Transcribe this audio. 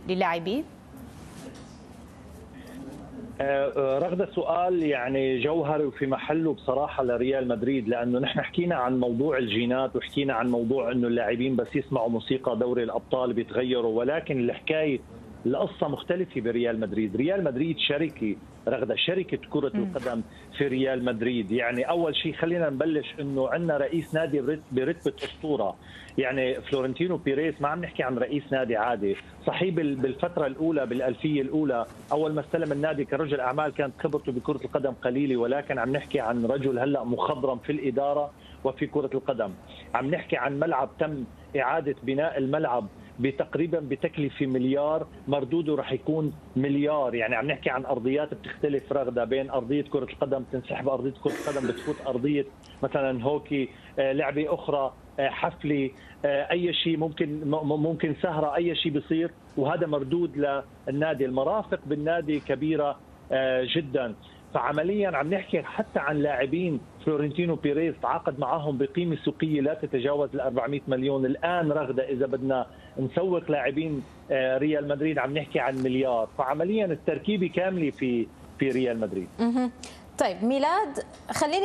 للاعبيه؟ رغد سؤال يعني جوهري وفي محله بصراحة لريال مدريد، لأنه نحن حكينا عن موضوع الجينات وحكينا عن موضوع أنه اللاعبين بس يسمعوا موسيقى دوري الأبطال بيتغيروا، ولكن الحكاية القصة مختلفة بريال مدريد. ريال مدريد شركة رغد، شركة كرة القدم في ريال مدريد. يعني أول شيء خلينا نبلش أنه عندنا رئيس نادي برتبة أسطورة، يعني فلورنتينو بيريز. ما عم نحكي عن رئيس نادي عادي، صحيح بالفترة الأولى بالألفية الأولى أول ما استلم النادي كرجل أعمال كانت خبرته بكرة القدم قليلة، ولكن عم نحكي عن رجل هلأ مخضرم في الإدارة وفي كرة القدم. عم نحكي عن ملعب تم إعادة بناء الملعب بتقريبا بتكلفة مليار، مردوده رح يكون مليار. يعني عم نحكي عن أرضيات بتختلف رغدة، بين أرضية كرة القدم تنسحب أرضية كرة القدم بتفوت أرضية مثلا هوكي، لعبة أخرى، حفلة، أي شيء ممكن سهرة، أي شيء بيصير، وهذا مردود للنادي. المرافق بالنادي كبيرة جدا. فعمليا عم نحكي حتى عن لاعبين فلورنتينو بيريز تعاقد معهم بقيمه سوقيه لا تتجاوز ال 400 مليون. الان رغده اذا بدنا نسوق لاعبين ريال مدريد عم نحكي عن مليار. فعمليا التركيبه كامله في ريال مدريد. طيب ميلاد، خليني